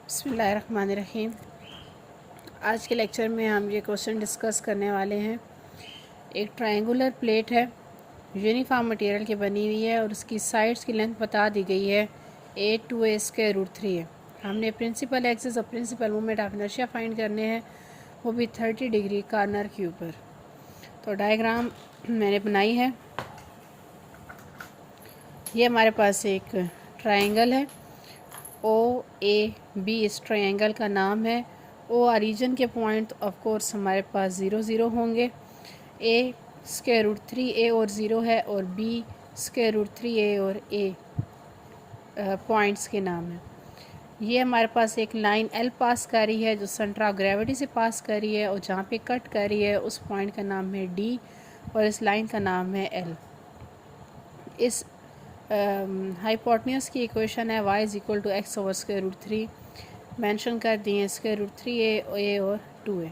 बिस्मिल्लाहिर्रहमानिर्रहीम। आज के लेक्चर में हम ये क्वेश्चन डिस्कस करने वाले हैं। एक ट्रायंगुलर प्लेट है, यूनिफॉर्म मटेरियल की बनी हुई है और उसकी साइड्स की लेंथ बता दी गई है a2a² है। हमने प्रिंसिपल एक्सिस और principal moment of inertia find करने हैं, वो भी 30 डिग्री कॉर्नर के ऊपर। तो डायग्राम मैंने बनाई है। ये हमारे पास एक ट्रायंगल है, ओ ए बी इस ट्रायंगल का नाम है। ओ ओरिजिन के पॉइंट ऑफ कोर्स हमारे पास 0 0 होंगे। a√3a और 0 है और b√3a और a पॉइंट्स के नाम है। ये हमारे पास एक लाइन L पास कर रही है जो सेंटर ऑफ ग्रेविटी से पास कर रही है और जहाँ पे कट कर रही है उस पॉइंट का नाम है D और इस लाइन का नाम है L। इस हाइपोटेन्यूज की इक्वेशन है y=x/√3 मेंशन कर दिए √3a और 2a।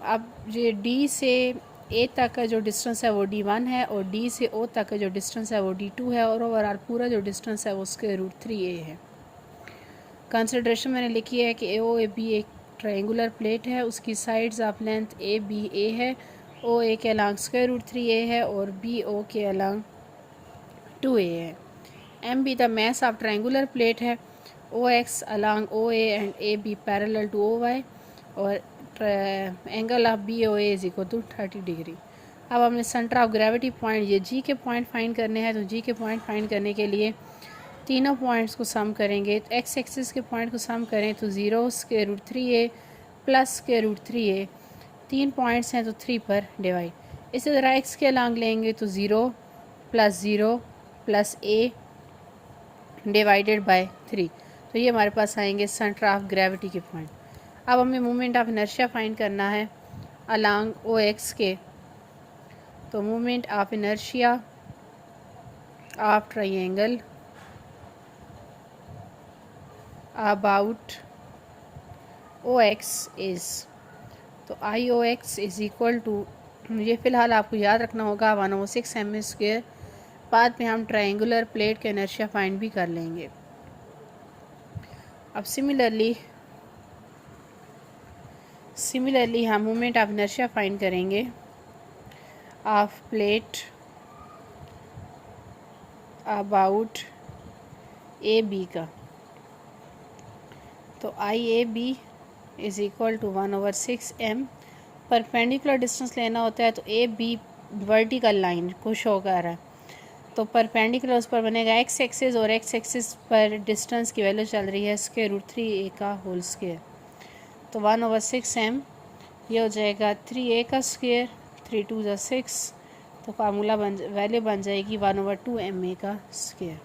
अब ये D से A तक का जो डिस्टेंस है वो D1 है और D से O तक का जो डिस्टेंस है वो D2 है और ओवरऑल पूरा जो डिस्टेंस है वो √3a है। कंसिडरेशन मैंने लिखी है कि AOAB एक ट्रायंगुलर प्लेट है, उसकी साइड्स ऑफ लेंथ ABA है, OA के अलॉन्ग √3a है और BO के अलॉन्ग 2a है। MB the mass of triangular plate है। OX along OA and AB parallel to OY और angle of BOA is equal to 30 degree. अब हमने सेंटर ऑफ ग्रेविटी पॉइंट ये G के पॉइंट फाइंड करने हैं। तो G के पॉइंट फाइंड करने के लिए तीनों पॉइंट्स को सम करेंगे। तो एक्स एक्सिस के पॉइंट को सम करें तो 0√3a प्लस √3a, 3 पॉइंट्स हैं तो 3 पर डिवाइड। इसी तरह एक्स के अलॉन्ग लेंगे तो 0 प्लस a डिवाइडेड बाय 3। तो ये हमारे पास आएंगे सेंटर ऑफ ग्रेविटी के पॉइंट। अब हमें मोमेंट ऑफ इनर्शिया फाइंड करना है अलॉन्ग OX के। तो moment of inertia of triangle about OX is, तो IOX इज़ इक्वल टू, ये फ़िलहाल आपको याद रखना होगा 1/6 m²। बाद में हम ट्रायंगुलर प्लेट का इनर्शिया फाइंड भी कर लेंगे। अब सिमिलरली हम मोमेंट ऑफ इनर्शिया फाइंड करेंगे ऑफ प्लेट अबाउट AB का। तो IAB is equal to 1/6 m। Perpendicular distance लेना होता है तो AB वर्टिकल लाइन को शो कर रहा है, तो परपेंडिकुलर उस पर बनेगा एक्स एक्सिस और एक्स एक्सिस पर डिस्टेंस की वैल्यू चल रही है √3a का होल स्क्वायर। तो 1/6 m ये हो जाएगा 3a का स्क्वायर, 3 2 = 6, तो फार्मूला वैल्यू बन जाएगी 1/2 ma का स्क्वायर।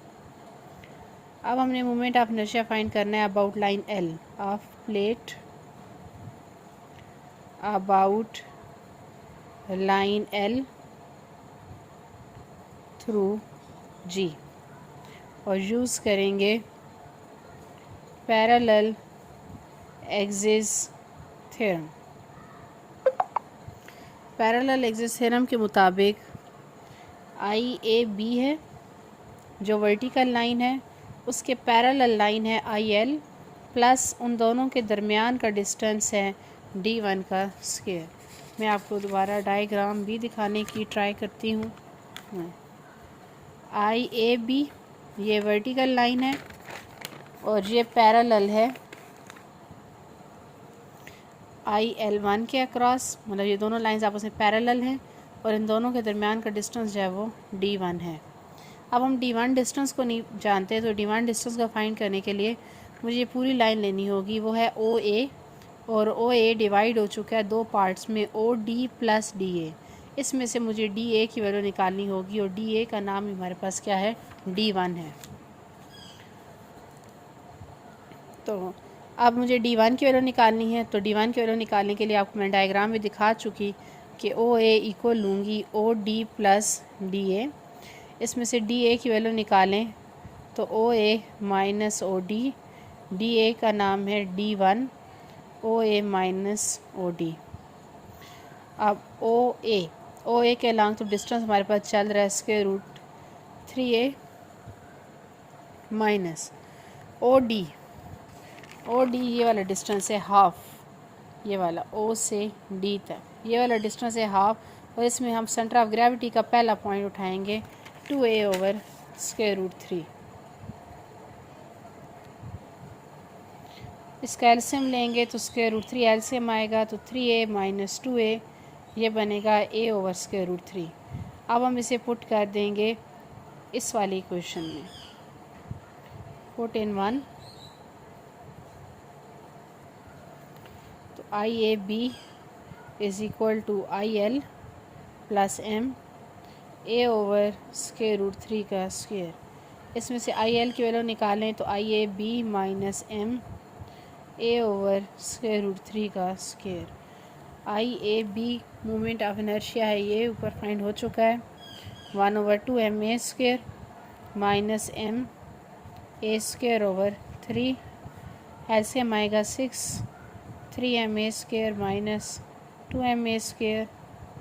अब हमने मोमेंट ऑफ इनर्शिया फाइंड करना है about line L of plate about line L through G और यूज़ करेंगे parallel axis theorem. Parallel axis theorem के मुताबिक IAB है जो वर्टिकल लाइन है, उसके पैरेलल लाइन है IL प्लस उन दोनों के दरमियान का डिस्टेंस है D1 का स्क्वायर। मैं आपको दोबारा डायग्राम भी दिखाने की ट्राई करती हूँ। IAB ये वर्टिकल लाइन है और ये पैरेलल है IL1 के अक्रॉस, मतलब ये दोनों लाइंस आपस में पैरेलल हैं और इन दोनों के दरमियान का डिस्टेंस जो है वो D1 है। अब हम D1 डिस्टेंस को नहीं जानते, तो D1 डिस्टेंस को फाइंड करने के लिए मुझे ये पूरी लाइन लेनी होगी। वो है OA और OA डिवाइड हो चुका है दो पार्ट्स में, OD प्लस DA। इसमें से मुझे DA की वैल्यू निकालनी होगी और DA का नाम हमारे पास क्या है, D1 है। तो अब मुझे D1 की वैल्यू निकालनी है। तो D1 की वैल्यू निकालने के लिए आपको मैं डायग्राम में दिखा चुकी कि OA इक्वल लूँगी OD प्लस DA। इसमें से DA की वैल्यू निकालें तो OA माइनस OD, DA का नाम है D1, OA माइनस OD। अब OA के अलॉन्ग तो डिस्टेंस हमारे पास चल रहा है √3a माइनस ओ डी ये वाला डिस्टेंस है हाफ, ये वाला ओ से डी तक ये वाला डिस्टेंस है हाफ, और इसमें हम सेंटर ऑफ ग्रेविटी का पहला पॉइंट उठाएंगे 2a/√3। इसका एलसीएम लेंगे तो √3 एलसीएम आएगा, तो 3a - 2a ये बनेगा a/√3। अब हम इसे पुट कर देंगे इस वाली इक्वेशन में, पुट इन 1, तो IAB is equal to IL + m a/√3 का स्क्वायर। इसमें से IL की वैल्यू निकालें तो IAB - m a/√3 का square. IAB moment of inertia है, ये ऊपर फाइंड हो चुका है, 1/2 ma² - m a²/3 एलसीएम आएगा 6, 3ma² - 2ma²,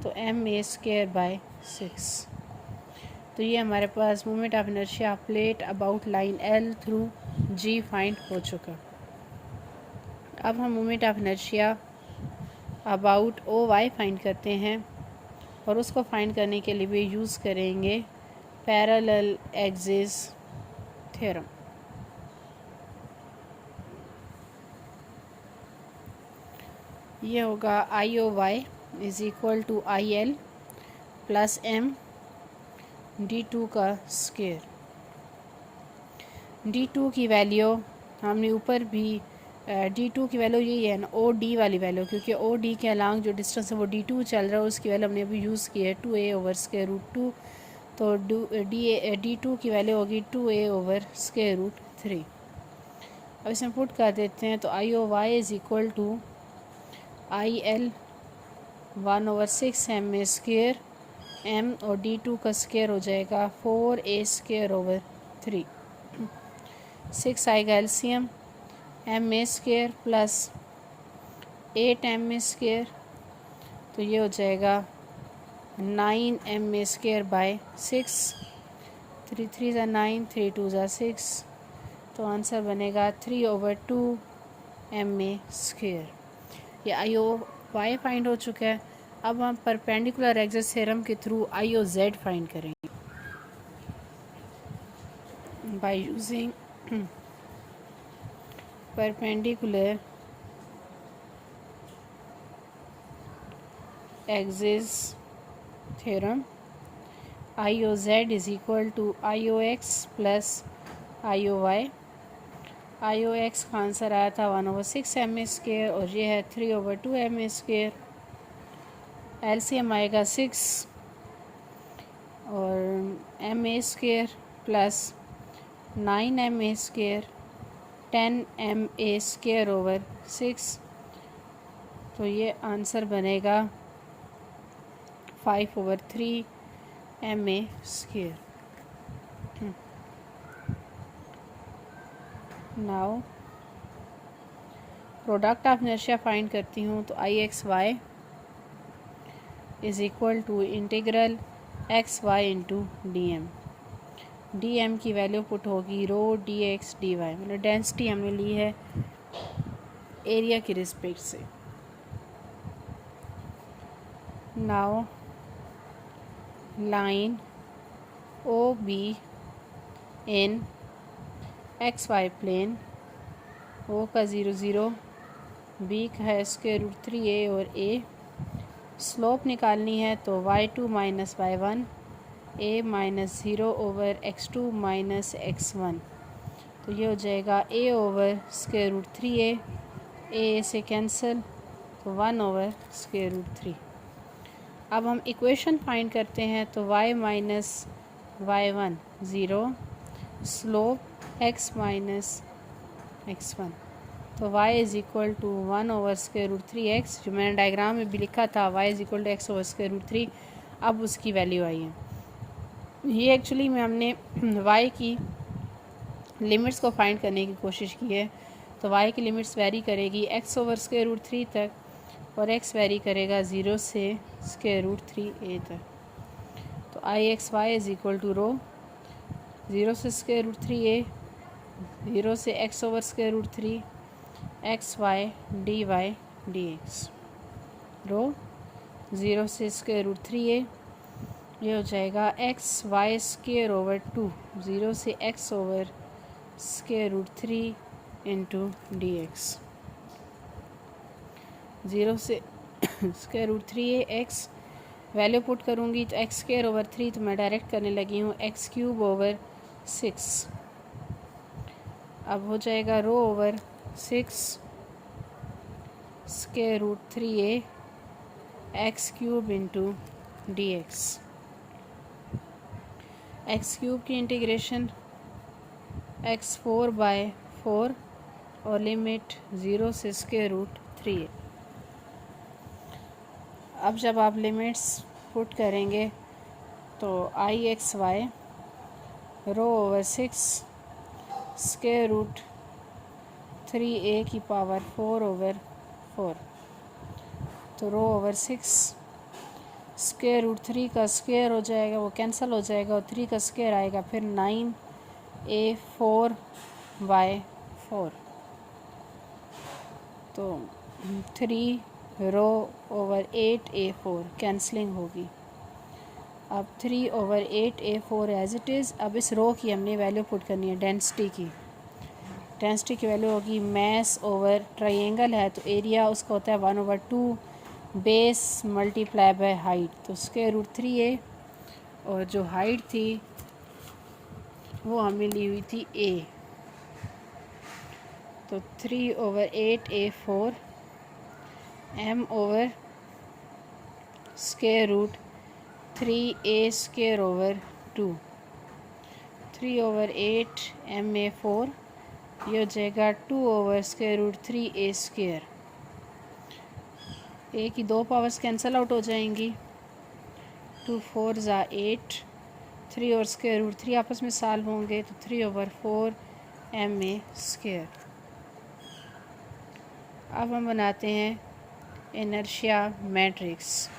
तो ma²/6। तो ये हमारे पास moment of inertia plate about line L through G find हो चुका। अब हम moment of inertia about OY find करते हैं, और उसको फाइंड करने के लिए भी यूज़ करेंगे पैरेलल एक्सिस थ्योरम। ये होगा IOY is equal to IL + m d2 का स्क्वायर। d2 की वैल्यू हमने ऊपर भी d2 की वैल्यू यही है ना, OD वाली वैल्यू, क्योंकि OD के अलॉन्ग जो डिस्टेंस है वो d2 चल रहा है, उसकी वैल्यू हमने अभी यूज़ की है 2a/√2, तो d2 की वैल्यू होगी 2a/√3। अब इसमें पुट कर देते हैं, तो IOY is equal to IL 1/6 ma², m और d2 का स्क्वायर हो जाएगा 4a² / 3, 6 आएगा एलसीएम, ma² + 8 ma², तो ये हो जाएगा 9 ma²/6, 3 3 = 9, 3 2 = 6, तो आंसर बनेगा 3/2 ma²। ये IOY फाइंड हो चुका है। अब हम परपेंडिकुलर एक्सिस थ्योरम के थ्रू IOZ फाइंड करेंगे by using perpendicular axis theorem. IOZ is equal to IOX + IOY। IOX का आंसर आया था 1/6 ma², और ये है 3/2 ma²। एलसीएम आएगा 6, और ma² + 9 ma², 10 ma²/6, तो ये आंसर बनेगा 5/3 ma²। Now product of inertia find करती हूँ, तो IXY is equal to integral XY × DM। DM की वैल्यू पुट होगी ρdx/dy, मतलब डेंसिटी हमने ली है एरिया की रिस्पेक्ट से। नाउ लाइन OB इन XY प्लेन, O का 0 0, B का है √3a और A। स्लोप निकालनी है तो y2 - y1 a - 0/x2 - x1, तो ये हो जाएगा a/√3a, a से कैंसिल, तो 1/√3। अब हम इक्वेशन फाइंड करते हैं, तो y - y1 0, slope x - x1, तो y is equal to 1/√3x, जो मैंने डायग्राम में भी लिखा था y is equal to x/√3। अब उसकी वैल्यू आई है, ये एक्चुअली में हमने y की लिमिट्स को फाइंड करने की कोशिश की है। तो y की लिमिट्स वेरी करेगी x/√3 तक, और x वेरी करेगा 0 से √3a तक। तो IXY इज़ इक्वल टू 0 से √3a, 0 से x over square root 3 x y d y d x. Rho 0 से स्क्वायर रूट 3a, ये हो जाएगा एक्स वाई स्क्वायर ओवर 2, 0 से x over square root 3 into d x. 0 से square root 3a x value put करूँगी तो x square over 3, तो मैं डायरेक्ट करने लगी हूँ एक्स क्यूब ओवर 6। अब हो जाएगा rho over 6 square root 3a x cube into d x. X cube की इंटीग्रेशन x4/4 और लिमिट 0 से स्क्वायर रूट 3a। अब जब आप लिमिट्स पुट करेंगे तो i(x(y) रो ओवर 6 स्क्वायर रूट 3a की पावर 4 ओवर 4, तो रो ओवर 6 स्क्वायर रूट 3 का स्क्वायर हो जाएगा, वो कैंसिल हो जाएगा और 3 का स्क्वायर आएगा, फिर 9a4/4, तो 3 रो ओवर 8a4 कैंसलिंग होगी। अब 3 over 8a4 as it is. अब इस रो की हमने वैल्यू पुट करनी है डेंसिटी की। डेंसिटी की वैल्यू होगी मैस ओवर ट्रायंगल है तो एरिया उसका होता है 1/2 बेस मल्टीप्लाई बाय हाइट, तो स्क्वायर रूट 3a और जो हाइट थी वो हमें ली हुई थी a, तो 3 over 8a4 m over square root 3a square over 2, 3 over 8 ma4, ये हो जाएगा 2 over square root 3a square. a की 2 पावर्स कैंसिल आउट हो जाएंगी, 2 4 ज़ा 8, 3 और स्क्वायर रूट 3 आपस में सॉल्व होंगे तो 3 ओवर 4 ma स्क्वायर। अब हम बनाते हैं इनर्शिया मैट्रिक्स।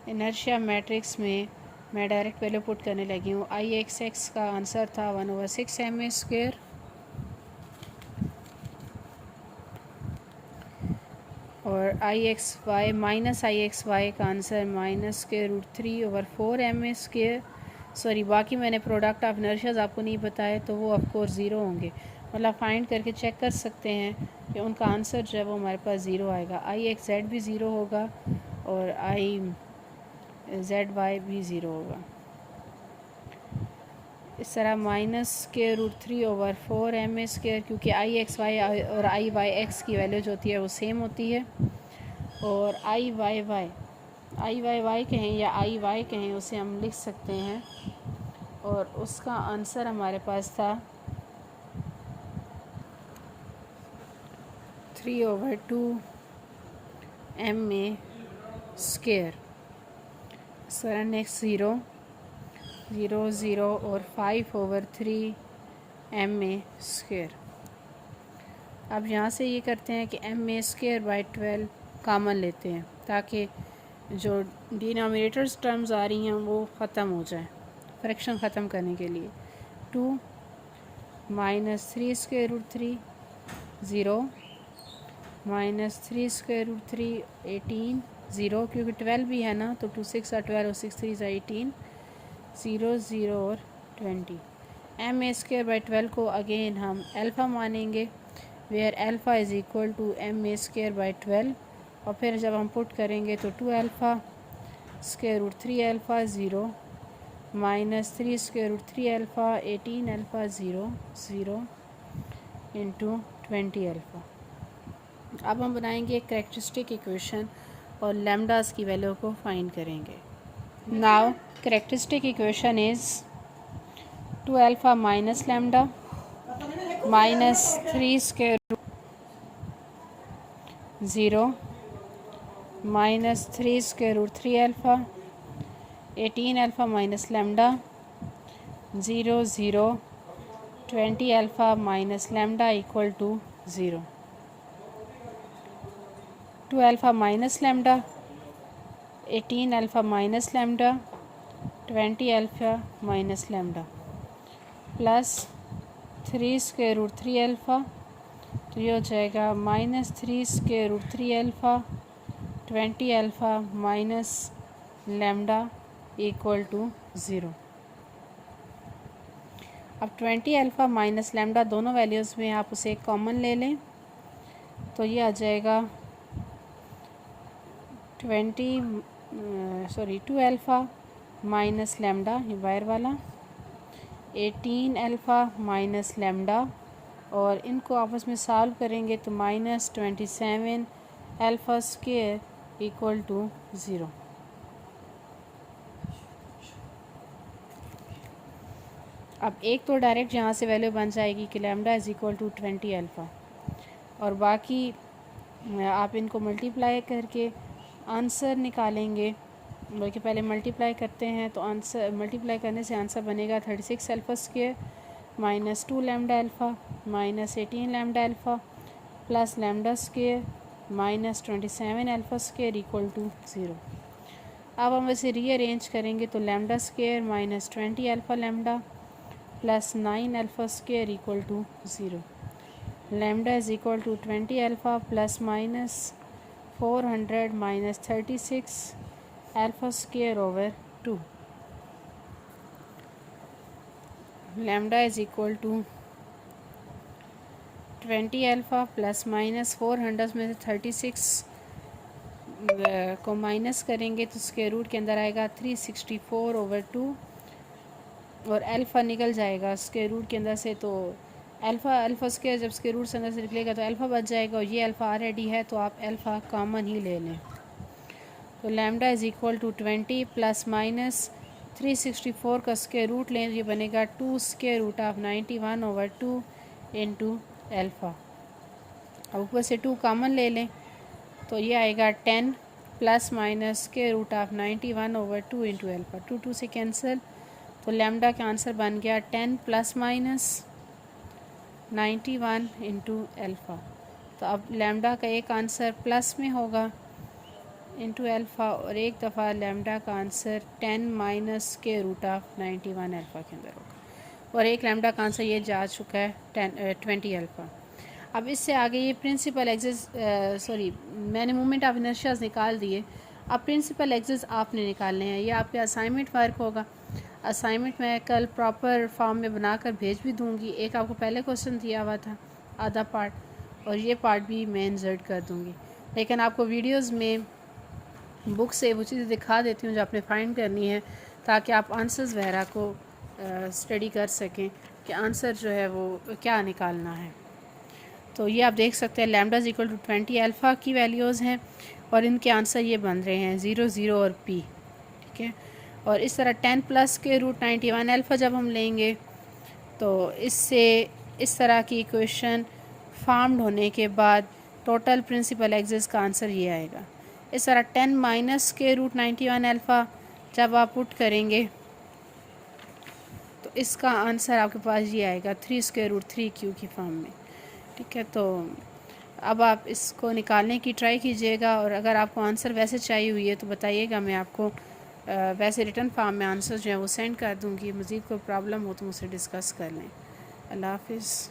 इनर्शिया मैट्रिक्स में मैं डायरेक्ट वैल्यू पुट करने लगी हूँ। i(x(x) का आंसर था 1/6 ma स्क्वायर, और i(x(y) माइनस i(x(y) का answer minus square root 3 over 4 ma square. Sorry, बाकी मैंने प्रोडक्ट ऑफ इनर्शियाज आपको नहीं बताए तो वो ऑफकोर्स ज़ीरो होंगे, मतलब फाइंड करके चेक कर सकते हैं कि उनका आंसर जो है वो हमारे पास ज़ीरो आएगा। i(x(z) भी ज़ीरो होगा और i(z(y) भी ज़ीरो होगा। इस तरह minus square root 3 over 4 ma square, क्योंकि i(x(y) और i(y(x) की वैल्यू जो होती है वो सेम होती है, और i(y) कहें या i(y) कहें उसे हम लिख सकते हैं, और उसका आंसर हमारे पास था 3 over 2 ma square. Sir next 0 0 0 और 5 ओवर 3 ma स्क्वायर। अब यहाँ से ये करते हैं कि ma स्क्वायर बाई 12 कॉमन लेते हैं ताकि जो डिनोमिनेटर्स टर्म्स आ रही हैं वो ख़त्म हो जाए, फ्रैक्शन ख़त्म करने के लिए। 2 minus 3 square root 3 0 minus 3 square root 3 18 0, क्योंकि 12 भी है ना, तो 2 6 are 12 और 6 3 are 18, 0 0 और 20। ma स्क्वायर बाई 12 को अगेन हम अल्फ़ा मानेंगे, where alpha is equal to ma square by 12, और फिर जब हम पुट करेंगे तो 2 alpha square root 3 alpha 0 minus 3 square root 3 alpha 18 alpha 0 0 into 20 alpha. अब हम बनाएंगे एक कैरेक्टरिस्टिक इक्वेशन और लैम्डास की वैल्यू को फाइंड करेंगे। Now characteristic equation is 2 alpha minus lambda minus 3 square root 0 minus 3 square root 3 alpha 18 alpha minus lambda 0 0 20 alpha minus lambda equal to 0। 2 alpha minus lambda 18 alpha minus lambda 20 alpha minus lambda plus 3 square root 3 alpha, तो ये हो जाएगा minus 3 square root 3 alpha 20 alpha minus lambda equal to 0। अब 20 alpha minus lambda दोनों values में आप उसे common ले लें, तो ये आ जाएगा 2 अल्फ़ा माइनस लैम्डा, ये बाहर वाला 18 अल्फ़ा माइनस लैम्डा, और इनको आपस में सॉल्व करेंगे तो minus 27 alpha square equal to 0। अब एक तो डायरेक्ट यहाँ से वैल्यू बन जाएगी कि lambda is equal to 20 alpha, और बाकी आप इनको मल्टीप्लाई करके आंसर निकालेंगे। बल्कि पहले मल्टीप्लाई करते हैं, तो आंसर मल्टीप्लाई करने से आंसर बनेगा 36 alpha square minus 2 lambda alpha minus 18 lambda alpha plus lambda square minus 27 alpha square equal to 0। अब हम इसे रीअरेंज करेंगे तो lambda square minus 20 alpha lambda plus 9 alpha square equal to 0। Lambda is equal to 20 alpha plus minus 400 minus 36 alpha square over 2। Lambda is equal to 20 alpha plus minus 400 में से 36 को minus करेंगे तो स्क्वायर रूट के अंदर आएगा 364 over 2, और alpha निकल जाएगा स्क्वायर रूट के अंदर से, तो अल्फ़ा स्क्वायर जब स्क्वायर रूट से अंदर से निकलेगा तो अल्फ़ा बच जाएगा, और ये अल्फ़ा ऑलरेडी है तो आप अल्फ़ा कॉमन ही ले लें। तो lambda is equal to 20 plus minus 364 का स्क्वायर रूट लें, ये बनेगा 2 square root of 91 over 2 into alpha. अब ऊपर से 2 कॉमन ले लें तो ये आएगा 10 plus minus square root of 91 over 2 into alpha. 2 से कैंसिल, तो लैम्डा का आंसर बन गया 10 प्लस माइनस 91 इंटू अल्फ़ा। तो अब लैम्डा का एक आंसर प्लस में होगा इंटू अल्फ़ा, और एक दफ़ा लैम्डा का answer 10 minus square root of 91 alpha के अंदर होगा, और एक लैम्डा का आंसर ये जा चुका है 20 अल्फ़ा। अब इससे आगे ये प्रिंसिपल एक्सिस मैंने मोमेंट ऑफ इनर्शियाज निकाल दिए। अब प्रिंसिपल एक्सिस आपने निकालने हैं, ये आपके असाइनमेंट वर्क होगा। असाइनमेंट मैं कल प्रॉपर फॉर्म में बनाकर भेज भी दूंगी। एक आपको पहले क्वेश्चन दिया हुआ था आधा पार्ट, और ये पार्ट भी मैं इंसर्ट कर दूंगी, लेकिन आपको वीडियोस में बुक से वो चीज़ें दिखा देती हूँ जो आपने फाइंड करनी है, ताकि आप आंसर्स वगैरह को स्टडी कर सकें कि आंसर जो है वो क्या निकालना है। तो ये आप देख सकते हैं lambda is equal to 20 alpha की वैल्यूज़ हैं, और इनके आंसर ये बन रहे हैं 0 0 और p, ठीक है। और इस तरह 10 प्लस के रूट 91 अल्फ़ा जब हम लेंगे तो इससे इस तरह की इक्वेशन फॉर्म्ड होने के बाद टोटल प्रिंसिपल एक्सिस का आंसर ये आएगा। इस तरह 10 माइनस के रूट 91 अल्फ़ा जब आप पुट करेंगे तो इसका आंसर आपके पास ये आएगा 3 स्क्वायर रूट 3q की फॉर्म में, ठीक है। तो अब आप इसको निकालने की ट्राई कीजिएगा, और अगर आपको आंसर वैसे चाहिए हुई है तो बताइएगा, मैं आपको वैसे रिटर्न फॉर्म में आंसर जो है वो सेंड कर दूँगी। मज़ीद कोई प्रॉब्लम हो तो मुझसे डिस्कस कर लें। अल्लाह हाफ़िज़।